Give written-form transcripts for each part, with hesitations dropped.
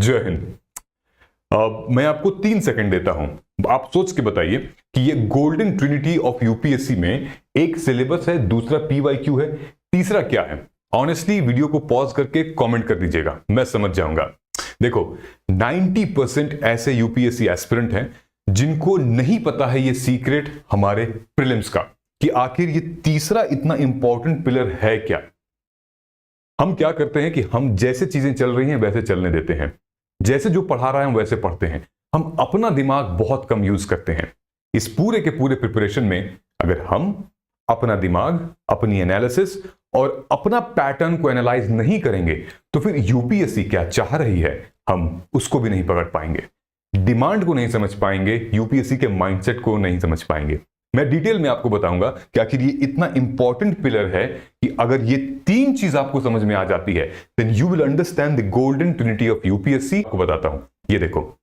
जय हिंद। मैं आपको 3 सेकंड देता हूं, आप सोच के बताइए कि ये गोल्डन ट्रिनिटी ऑफ यूपीएससी में एक सिलेबस है, दूसरा पीवाईक्यू है, तीसरा क्या है? ऑनेस्टली वीडियो को पॉज करके कमेंट कर दीजिएगा, मैं समझ जाऊंगा। देखो 90% ऐसे यूपीएससी एस्पिरेंट हैं जिनको नहीं पता है ये सीक्रेट हमारे प्रीलिम्स का कि आखिर ये तीसरा इतना इंपॉर्टेंट पिलर है क्या। हम क्या करते हैं कि हम जैसे चीजें चल रही हैं वैसे चलने देते हैं, जैसे जो पढ़ा रहा है हम वैसे पढ़ते हैं, हम अपना दिमाग बहुत कम यूज करते हैं। इस पूरे के पूरे प्रिपरेशन में अगर हम अपना दिमाग, अपनी एनालिसिस और अपना पैटर्न को एनालाइज नहीं करेंगे तो फिर यूपीएससी क्या चाह रही है हम उसको भी नहीं पकड़ पाएंगे, डिमांड को नहीं समझ पाएंगे, यूपीएससी के माइंडसेट को नहीं समझ पाएंगे। मैं डिटेल में आपको बताऊंगा कि आखिर ये इतना इंपॉर्टेंट पिलर है कि अगर ये 3 चीज आपको समझ में आ जाती है then you will understand the golden trinity of UPSC. आपको बताता हूं, ये देखो।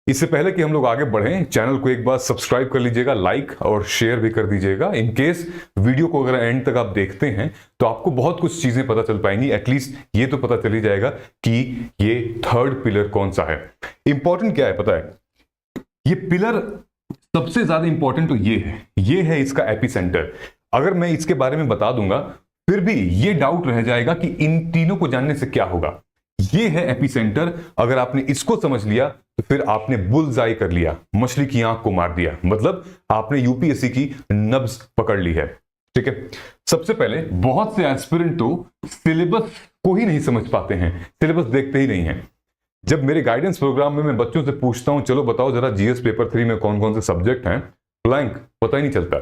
इससे पहले कि हम लोग आगे बढ़ें, चैनल को एक बार सब्सक्राइब कर लीजिएगा, लाइक और शेयर भी कर दीजिएगा। इन केस वीडियो को अगर एंड तक आप देखते हैं तो आपको बहुत कुछ चीजें पता चल पाएंगी, एटलीस्ट ये तो पता चल ही जाएगा कि ये थर्ड पिलर कौन सा है। इंपॉर्टेंट क्या है पता है? ये पिलर सबसे ज्यादा इंपॉर्टेंट तो ये है इसका एपिसेंटर। अगर मैं इसके बारे में बता दूंगा फिर भी ये डाउट रह जाएगा कि इन तीनों को जानने से क्या होगा। ये है एपिसेंटर, अगर आपने इसको समझ लिया तो फिर आपने बुलजाई कर लिया, मछली की आंख को मार दिया, मतलब आपने यूपीएससी की नब्ज पकड़ ली है। ठीक है, सबसे पहले बहुत से एस्पिरेंट तो सिलेबस को ही नहीं समझ पाते हैं, सिलेबस देखते ही नहीं है। जब मेरे गाइडेंस प्रोग्राम में मैं बच्चों से पूछता हूं चलो बताओ जरा जीएस पेपर 3 में कौन कौन से सब्जेक्ट हैं, ब्लैंक, पता ही नहीं चलता।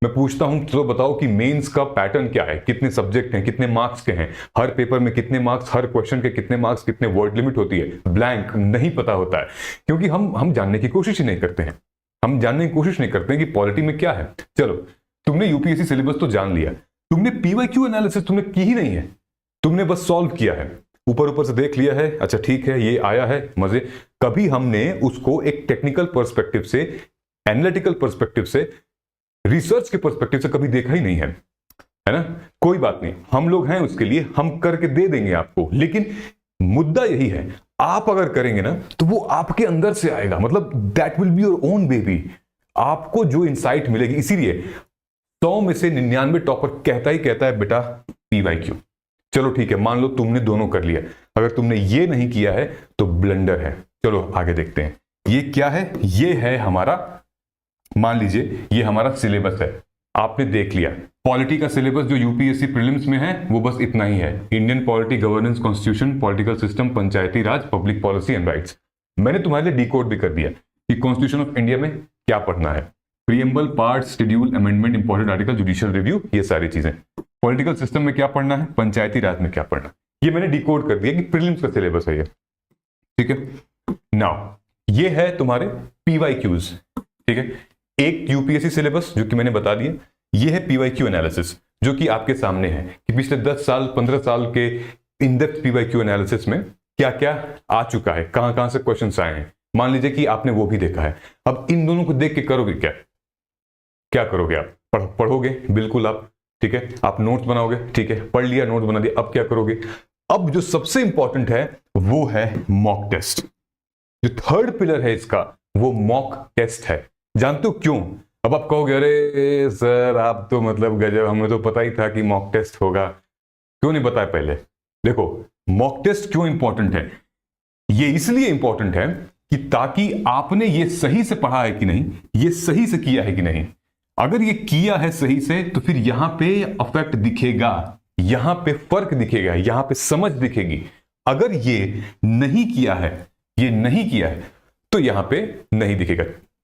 मैं पूछता हूं चलो बताओ कि मेंस का पैटर्न क्या है, कितने सब्जेक्ट हैं, कितने मार्क्स के हैं, हर पेपर में कितने मार्क्स, हर क्वेश्चन के कितने मार्क्स, कितने वर्ड लिमिट होती है, ब्लैंक, नहीं पता होता है। क्योंकि हम जानने की कोशिश ही नहीं करते हैं, हम जानने की कोशिश नहीं करते हैं कि पॉलिटी में क्या है। चलो तुमने यूपीएससी सिलेबस तो जान लिया, तुमने पीवाईक्यू एनालिसिस तुमने की ही नहीं है, तुमने बस सॉल्व किया है, ऊपर ऊपर से देख लिया है, अच्छा ठीक है ये आया है, मजे। कभी हमने उसको एक टेक्निकल पर्सपेक्टिव से, एनालिटिकल पर्सपेक्टिव से, रिसर्च के पर्सपेक्टिव से कभी देखा ही नहीं है ना। कोई बात नहीं, हम लोग हैं उसके लिए, हम करके दे देंगे आपको। लेकिन मुद्दा यही है, आप अगर करेंगे ना तो वो आपके अंदर से आएगा, मतलब that will be your own baby. आपको जो इंसाइट मिलेगी, इसीलिए 100 में से 99 टॉपर कहता ही कहता है बेटा पीवाईक्यू। चलो ठीक है, मान लो तुमने दोनों कर लिया, अगर तुमने ये नहीं किया है तो ब्लंडर है। चलो आगे देखते हैं, ये क्या है? ये है हमारा, मान लीजिए ये हमारा सिलेबस है, आपने देख लिया। पॉलिटी का सिलेबस जो यूपीएससी प्रीलिम्स में है वो बस इतना ही है, Indian polity, governance, constitution, political system, Panchayati Raj, public policy and rights. मैंने तुम्हारे लिए डिकोड भी कर दिया कि कॉन्स्टिट्यूशन ऑफ इंडिया में क्या पढ़ना है, preamble, part, schedule, amendment, important article, judicial review, ये सारी चीजें। पॉलिटिकल सिस्टम में क्या पढ़ना है, पंचायती राज में क्या पढ़ना है, ये मैंने डिकोड कर दिया कि प्रीलिम्स का सिलेबस है ये। ठीक है, नाउ ये है तुम्हारे पीवाईक्यूज। ठीक है, एक यूपीएससी सिलेबस जो कि मैंने बता दिया, ये है पीवाईक्यू एनालिसिस जो कि आपके सामने है कि पिछले 10 साल 15 साल के इन डेप्थ पीवाईक्यू एनालिसिस में क्या क्या आ चुका है, कहां कहां से क्वेश्चंस आए हैं। मान लीजिए कि आपने वो भी देखा है। अब इन दोनों को देख के करोगे क्या? क्या करोगे आप? पढ़ोगे बिल्कुल आप, ठीक है, आप नोट्स बनाओगे, ठीक है, पढ़ लिया, नोट बना दिया, अब क्या करोगे? अब जो सबसे इंपॉर्टेंट है वो है मॉक टेस्ट। जो थर्ड पिलर है इसका वो मॉक टेस्ट है। जानते हो क्यों? अब आप कहोगे अरे सर आप तो मतलब गजब, हमें तो पता ही था कि मॉक टेस्ट होगा, क्यों नहीं बताया पहले? देखो मॉक टेस्ट क्यों इंपॉर्टेंट है, ये इसलिए इंपॉर्टेंट है कि ताकि आपने ये सही से पढ़ा है कि नहीं, ये सही से किया है कि नहीं। अगर ये किया है सही से तो फिर यहां पे अफेक्ट दिखेगा, यहां पे फर्क दिखेगा, यहां पे समझ दिखेगी। अगर ये नहीं किया है, ये नहीं किया है तो यहां पे नहीं दिखेगा।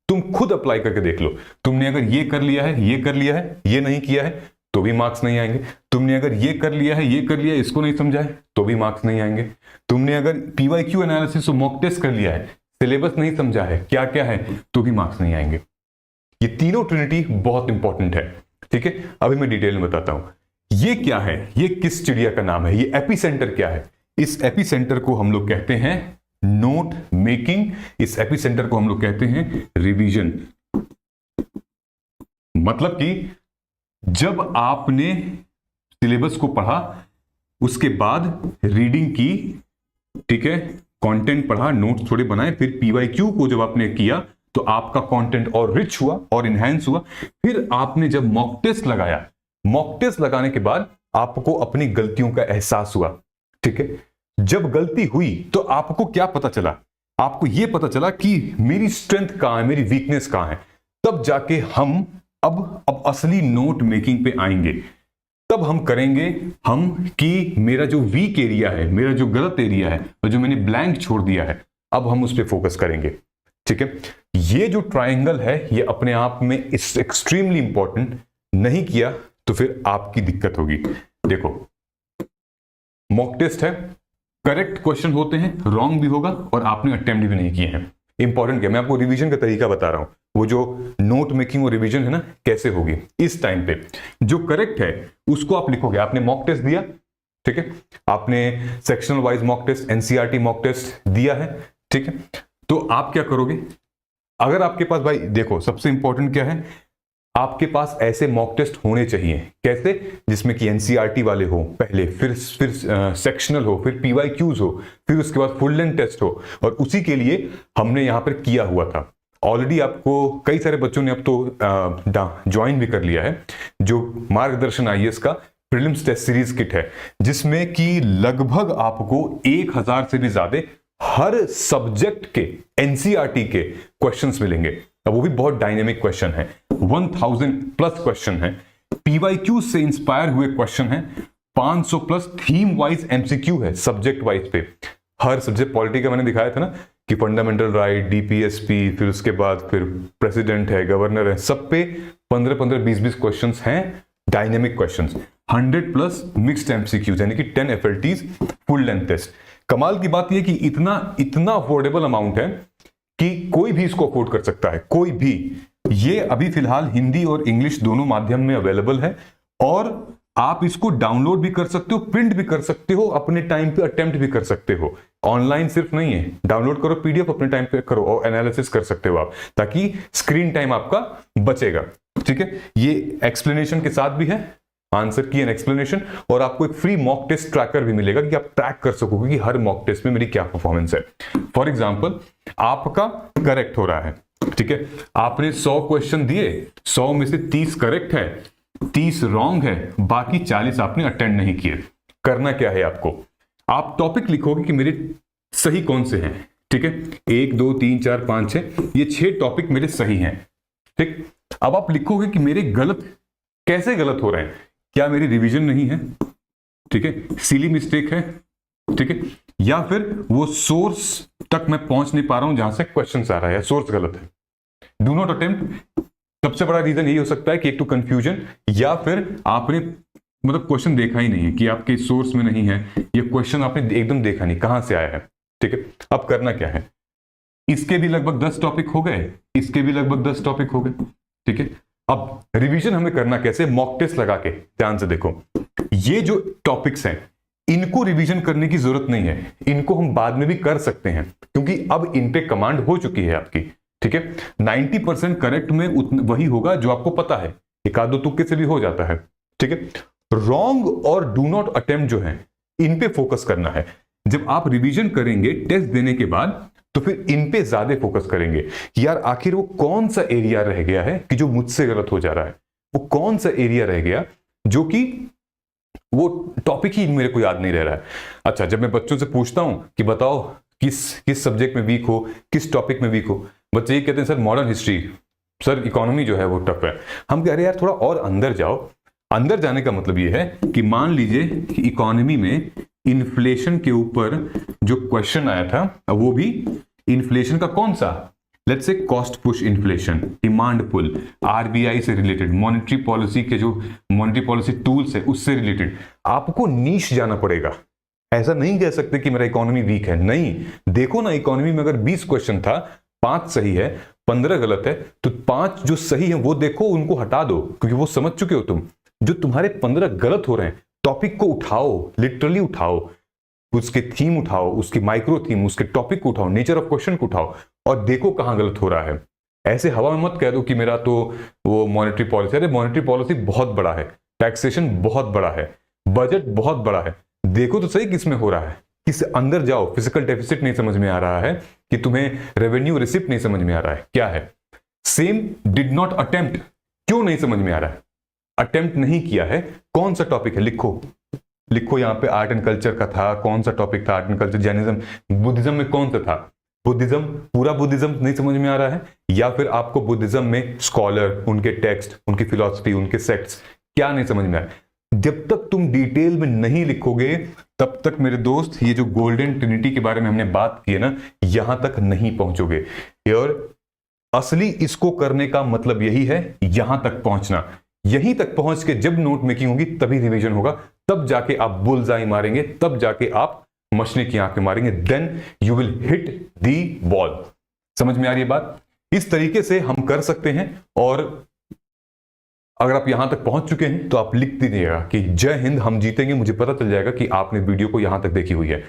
तुम खुद अप्लाई करके देख लो, तुमने अगर ये कर लिया है, ये कर लिया है, ये नहीं किया है तो भी मार्क्स नहीं आएंगे। तुमने अगर ये कर लिया है, ये कर लिया है, इसको नहीं समझा है तो भी मार्क्स नहीं आएंगे। तुमने अगर पीवाईक्यू एनालिसिस और मॉक टेस्ट कर लिया है, सिलेबस नहीं समझा है क्या क्या है, तो भी मार्क्स नहीं आएंगे। ये तीनों ट्रिनिटी बहुत इंपॉर्टेंट है। ठीक है, अभी मैं डिटेल में बताता हूं ये क्या है, ये किस चिड़िया का नाम है, ये एपिसेंटर क्या है। इस एपिसेंटर को हम लोग कहते हैं नोट मेकिंग, इस एपिसेंटर को हम लोग कहते हैं रिवीजन। मतलब कि जब आपने सिलेबस को पढ़ा उसके बाद रीडिंग की, ठीक है, कंटेंट पढ़ा, नोट्स थोड़े बनाए, फिर पीवाईक्यू को जब आपने किया तो आपका कंटेंट और रिच हुआ और इनहैंस हुआ। फिर आपने जब मॉक टेस्ट लगाया, मॉक टेस्ट लगाने के बाद आपको अपनी गलतियों का एहसास हुआ। ठीक है, जब गलती हुई तो आपको क्या पता चला? आपको यह पता चला कि मेरी स्ट्रेंथ कहां है, मेरी वीकनेस कहां है। तब जाके हम अब असली नोट मेकिंग पे आएंगे। तब हम करेंगे कि मेरा जो वीक एरिया है, मेरा जो गलत एरिया है और जो मैंने ब्लैंक छोड़ दिया है, अब हम उस पर फोकस करेंगे। ठीक है, ये जो ट्रायंगल है ये अपने आप में इस एक्सट्रीमली इंपॉर्टेंट, नहीं किया तो फिर आपकी दिक्कत होगी। देखो, मॉक टेस्ट है, करेक्ट क्वेश्चन होते हैं, रॉन्ग भी होगा और आपने अटेम्प्ट भी नहीं किए हैं। इंपॉर्टेंट क्या, मैं आपको रिवीजन का तरीका बता रहा हूं, वो जो नोट मेकिंग और रिवीजन है ना, कैसे होगी इस टाइम पे। जो करेक्ट है उसको आप लिखोगे। आपने मॉक टेस्ट दिया, ठीक है, आपने sectional wise mock test, NCERT mock test दिया है, ठीक है, तो आप क्या करोगे? अगर आपके पास, भाई देखो, सबसे इंपॉर्टेंट क्या है, आपके पास ऐसे मॉक टेस्ट होने चाहिए। कैसे? जिसमें कि एनसीईआरटी वाले हो पहले, फिर सेक्शनल हो, फिर पीवाईक्यूज हो, फिर उसके बाद फुल लेंथ टेस्ट हो। और उसी के लिए हमने यहां पर किया हुआ था। ऑलरेडी आपको कई सारे बच्चों ने अब तो ज्वाइन भी कर लिया है, जो मार्गदर्शन आईएएस का प्रीलिम्स टेस्ट सीरीज किट है, जिसमें कि लगभग आपको 1000 से भी ज्यादा हर सब्जेक्ट के एनसीईआरटी के क्वेश्चंस मिलेंगे। अब वो भी बहुत डायनेमिक क्वेश्चन है, 1000 प्लस क्वेश्चन है, पीवाईक्यू से इंस्पायर हुए क्वेश्चन है, 500 प्लस थीम वाइज एमसीक्यू है सब्जेक्ट वाइज पे। हर सब्जेक्ट, पॉलिटी का मैंने दिखाया था ना कि फंडामेंटल राइट, डीपीएसपी, फिर उसके बाद फिर प्रेसिडेंट है, गवर्नर है, सब पे 15-15, 20-20 क्वेश्चंस हैं, dynamic questions, 100 plus mixed MCQs, यानी कि 10 एफएलटीज फुल लेंथ टेस्ट। कमाल की बात यह कि इतना अफोर्डेबल अमाउंट है कि कोई भी इसको अफोर्ड कर सकता है, कोई भी। ये अभी फिलहाल हिंदी और इंग्लिश दोनों माध्यम में अवेलेबल है और आप इसको डाउनलोड भी कर सकते हो, प्रिंट भी कर सकते हो, अपने टाइम पे अटेम्प्ट भी कर सकते हो। ऑनलाइन सिर्फ नहीं है, डाउनलोड करो पीडीएफ, अपने टाइम पे करो और एनालिसिस कर सकते हो आप, ताकि स्क्रीन टाइम आपका बचेगा। ठीक है, ये एक्सप्लेनेशन के साथ भी है, आंसर की एन एक्सप्लेनेशन, और आपको एक फ्री मॉक टेस्ट ट्रैकर भी मिलेगा कि आप ट्रैक कर सकोगे कि हर मॉक टेस्ट में मेरी क्या परफॉर्मेंस है। फॉर एग्जांपल, आपका करेक्ट हो रहा है, ठीक है, आपने 100 क्वेश्चन दिए, 100 में से 30 करेक्ट है, 30 रॉन्ग है, बाकी 40 आपने अटेंड नहीं किए। करना क्या है आपको? आप टॉपिक लिखोगे कि मेरे सही कौन से हैं, ठीक है, 1 2 3 4 5 6, ये 6 टॉपिक मेरे सही हैं। ठीक, अब आप लिखोगे कि मेरे गलत कैसे गलत हो रहे हैं, क्या मेरी रिवीजन नहीं है, ठीक है, सिली मिस्टेक है, ठीक है, या फिर वो सोर्स तक मैं पहुंच नहीं पा रहा हूं जहां से क्वेश्चन आ रहा है, सोर्स गलत है। डू नॉट अटेम्प्ट, सबसे बड़ा रीजन यही हो सकता है कि एक तो कंफ्यूजन, या फिर आपने मतलब क्वेश्चन देखा ही नहीं है, कि आपके सोर्स में नहीं है, ये क्वेश्चन आपने एकदम देखा नहीं कहां से आया है। ठीक है, अब करना क्या है, इसके भी लगभग 10 टॉपिक हो गए, इसके भी लगभग 10 टॉपिक हो गए। ठीक है, अब रिवीजन हमें करना कैसे? मॉक टेस्ट लगा के। ध्यान से देखो, ये जो टॉपिक्स हैं इनको रिवीजन करने की जरूरत नहीं है, इनको हम बाद में भी कर सकते हैं, क्योंकि अब इन पे कमांड हो चुकी है आपकी। ठीक है, 90% करेक्ट में वही होगा जो आपको पता है, एक आध दो तुक्के से भी हो जाता है। ठीक है, रॉन्ग और डू नॉट अटेम्प्ट जो है, इन पे फोकस करना है। जब आप रिवीजन करेंगे टेस्ट देने के बाद, तो फिर इन पे ज्यादा फोकस करेंगे कि यार आखिर वो कौन सा एरिया रह गया है कि जो मुझसे गलत हो जा रहा है, वो कौन सा एरिया रह गया जो कि वो टॉपिक ही मेरे को याद नहीं रह रहा है। अच्छा, जब मैं बच्चों से पूछता हूं कि बताओ किस सब्जेक्ट में वीक हो, किस टॉपिक में वीक हो, बच्चे ये कहते हैं sir modern history, sir economy जो है वो टफ है। हम कह रहे हैं यार थोड़ा और अंदर जाओ। अंदर जाने का मतलब ये है कि मान लीजिए कि इकोनॉमी में इन्फ्लेशन के ऊपर जो क्वेश्चन आया था, वो भी इन्फ्लेशन का कौन सा, let's say cost push inflation, demand pull, RBI से रिलेटेड, मॉनेटरी पॉलिसी के जो मॉनेटरी पॉलिसी टूल्स है उससे रिलेटेड, आपको नीश जाना पड़ेगा। ऐसा नहीं कह सकते कि मेरा इकोनॉमी वीक है, नहीं। देखो ना, इकोनॉमी में अगर 20 क्वेश्चन था, 5 सही है, 15 गलत है, तो 5 जो सही है वो देखो, उनको हटा दो, क्योंकि वो समझ चुके हो तुम। जो तुम्हारे 15 गलत हो रहे हैं, टॉपिक को उठाओ, लिटरली उठाओ, उसके थीम उठाओ, उसकी माइक्रो थीम, उसके टॉपिक को उठाओ, नेचर ऑफ क्वेश्चन को उठाओ और देखो कहां गलत हो रहा है। ऐसे हवा में मत कह दो कि मेरा तो वो मॉनेटरी पॉलिसी, अरे मॉनेटरी पॉलिसी बहुत बड़ा है, टैक्सेशन बहुत बड़ा है, बजट बहुत बड़ा है, देखो तो सही किसमें हो रहा है, किस अंदर जाओ, फिजिकल डेफिसिट नहीं समझ में आ रहा है कि तुम्हें रेवेन्यू रिसिप्ट नहीं समझ में आ रहा है, क्या है? सेम डिड नॉट अटेम्प्ट, क्यों नहीं समझ में आ रहा है? अटेम्प्ट नहीं किया है, कौन सा टॉपिक है? लिखो लिखो, यहां पे आर्ट एंड कल्चर का था, कौन सा टॉपिक था? Art and culture. Jainism, Buddhism में कौन सा था? बुद्धिज्म, पूरा बुद्धिज्म नहीं समझ में आ रहा है, या फिर आपको बुद्धिज्म में स्कॉलर, उनके टेक्स्ट, उनकी फिलॉसफी, उनके सेक्ट्स क्या नहीं समझ में आ रहा है? जब तक तुम डिटेल में नहीं लिखोगे तब तक मेरे दोस्त ये जो गोल्डन ट्रिनिटी के बारे में हमने बात की है ना, यहां तक नहीं पहुंचोगे। और असली इसको करने का मतलब यही है, यहां तक पहुंचना। यहीं तक पहुंच के जब नोट मेकिंग होगी तभी रिवीजन होगा, तब जाके आप बुलजाई मारेंगे, तब जाके आप मछली की आंखें मारेंगे, then you will hit the ball. समझ में आ रही है बात? इस तरीके से हम कर सकते हैं। और अगर आप यहां तक पहुंच चुके हैं तो आप लिख दीजिएगा कि जय हिंद, हम जीतेंगे। मुझे पता चल जाएगा कि आपने वीडियो को यहां तक देखी हुई है।